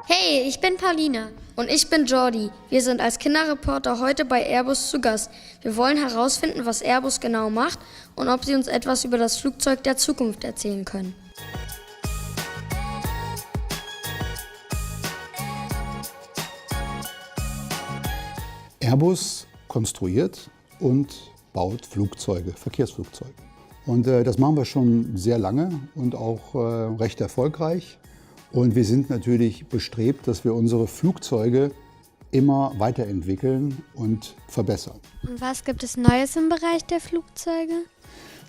Hey, ich bin Paulina. Und ich bin Jordi. Wir sind als Kinderreporter heute bei Airbus zu Gast. Wir wollen herausfinden, was Airbus genau macht und ob sie uns etwas über das Flugzeug der Zukunft erzählen können. Airbus konstruiert und baut Flugzeuge, Verkehrsflugzeuge. Und das machen wir schon sehr lange und auch recht erfolgreich. Und wir sind natürlich bestrebt, dass wir unsere Flugzeuge immer weiterentwickeln und verbessern. Und was gibt es Neues im Bereich der Flugzeuge?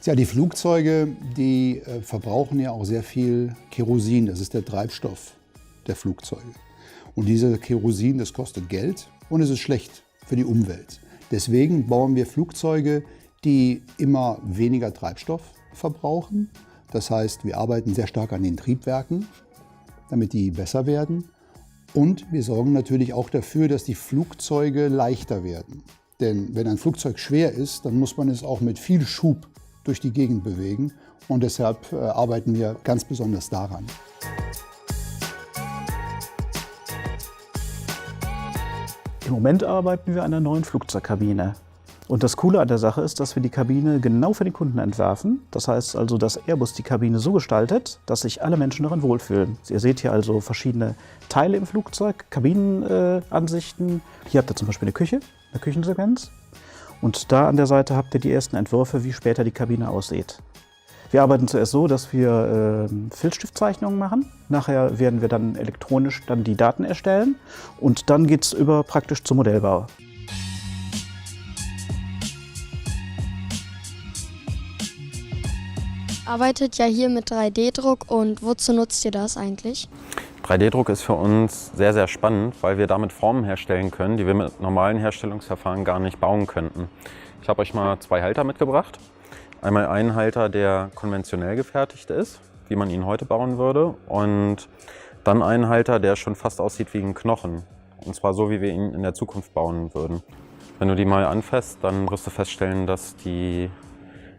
Ja, die Flugzeuge, die verbrauchen ja auch sehr viel Kerosin. Das ist der Treibstoff der Flugzeuge. Und dieses Kerosin, das kostet Geld und es ist schlecht für die Umwelt. Deswegen bauen wir Flugzeuge, die immer weniger Treibstoff verbrauchen. Das heißt, wir arbeiten sehr stark an den Triebwerken, damit die besser werden. Und wir sorgen natürlich auch dafür, dass die Flugzeuge leichter werden. Denn wenn ein Flugzeug schwer ist, dann muss man es auch mit viel Schub durch die Gegend bewegen. Und deshalb arbeiten wir ganz besonders daran. Im Moment arbeiten wir an einer neuen Flugzeugkabine. Und das Coole an der Sache ist, dass wir die Kabine genau für den Kunden entwerfen. Das heißt also, dass Airbus die Kabine so gestaltet, dass sich alle Menschen darin wohlfühlen. Ihr seht hier also verschiedene Teile im Flugzeug, Kabinenansichten. Hier habt ihr zum Beispiel eine Küche, eine Küchensequenz. Und da an der Seite habt ihr die ersten Entwürfe, wie später die Kabine aussieht. Wir arbeiten zuerst so, dass wir Filzstiftzeichnungen machen. Nachher werden wir dann elektronisch die Daten erstellen. Und dann geht es über praktisch zum Modellbau. Arbeitet ja hier mit 3D-Druck und wozu nutzt ihr das eigentlich? 3D-Druck ist für uns sehr, sehr spannend, weil wir damit Formen herstellen können, die wir mit normalen Herstellungsverfahren gar nicht bauen könnten. Ich habe euch mal 2 Halter mitgebracht. Einmal einen Halter, der konventionell gefertigt ist, wie man ihn heute bauen würde, und dann einen Halter, der schon fast aussieht wie ein Knochen. Und zwar so, wie wir ihn in der Zukunft bauen würden. Wenn du die mal anfasst, dann wirst du feststellen, dass die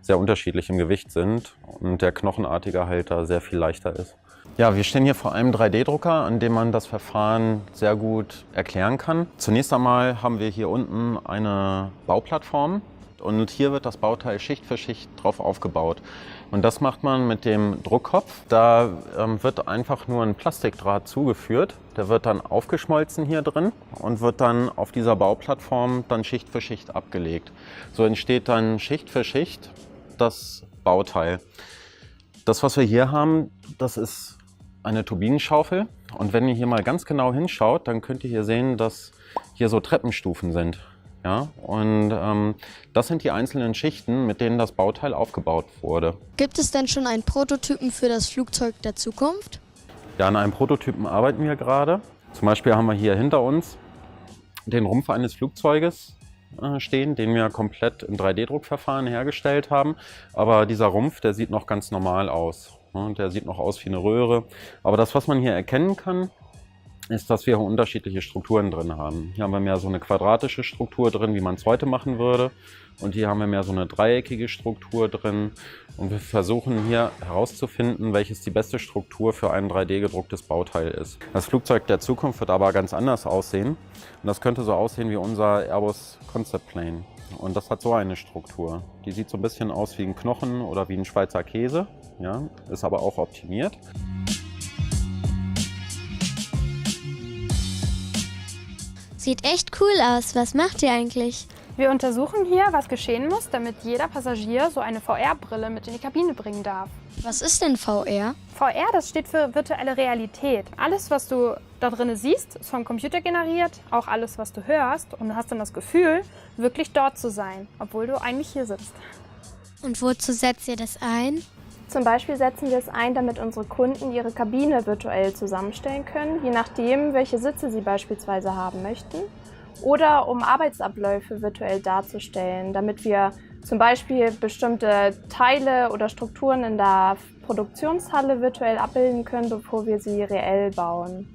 sehr unterschiedlich im Gewicht sind und der knochenartige Halter sehr viel leichter ist. Ja, wir stehen hier vor einem 3D-Drucker, an dem man das Verfahren sehr gut erklären kann. Zunächst einmal haben wir hier unten eine Bauplattform und hier wird das Bauteil Schicht für Schicht drauf aufgebaut. Und das macht man mit dem Druckkopf. Da wird einfach nur ein Plastikdraht zugeführt. Der wird dann aufgeschmolzen hier drin und wird dann auf dieser Bauplattform dann Schicht für Schicht abgelegt. So entsteht dann Schicht für Schicht das Bauteil. Das, was wir hier haben, das ist eine Turbinenschaufel. Und wenn ihr hier mal ganz genau hinschaut, dann könnt ihr hier sehen, dass hier so Treppenstufen sind. Ja? Und das sind die einzelnen Schichten, mit denen das Bauteil aufgebaut wurde. Gibt es denn schon einen Prototypen für das Flugzeug der Zukunft? Ja, an einem Prototypen arbeiten wir gerade. Zum Beispiel haben wir hier hinter uns den Rumpf eines Flugzeuges stehen, den wir komplett im 3D-Druckverfahren hergestellt haben. Aber dieser Rumpf, der sieht noch ganz normal aus. Der sieht noch aus wie eine Röhre. Aber das, was man hier erkennen kann, ist, dass wir unterschiedliche Strukturen drin haben. Hier haben wir mehr so eine quadratische Struktur drin, wie man es heute machen würde. Und hier haben wir mehr so eine dreieckige Struktur drin. Und wir versuchen hier herauszufinden, welches die beste Struktur für ein 3D-gedrucktes Bauteil ist. Das Flugzeug der Zukunft wird aber ganz anders aussehen. Und das könnte so aussehen wie unser Airbus Concept Plane. Und das hat so eine Struktur. Die sieht so ein bisschen aus wie ein Knochen oder wie ein Schweizer Käse. Ja, ist aber auch optimiert. Sieht echt cool aus. Was macht ihr eigentlich? Wir untersuchen hier, was geschehen muss, damit jeder Passagier so eine VR-Brille mit in die Kabine bringen darf. Was ist denn VR? VR, das steht für virtuelle Realität. Alles, was du da drin siehst, ist vom Computer generiert, auch alles, was du hörst, und du hast dann das Gefühl, wirklich dort zu sein, obwohl du eigentlich hier sitzt. Und wozu setzt ihr das ein? Zum Beispiel setzen wir es ein, damit unsere Kunden ihre Kabine virtuell zusammenstellen können, je nachdem, welche Sitze sie beispielsweise haben möchten. Oder um Arbeitsabläufe virtuell darzustellen, damit wir zum Beispiel bestimmte Teile oder Strukturen in der Produktionshalle virtuell abbilden können, bevor wir sie reell bauen.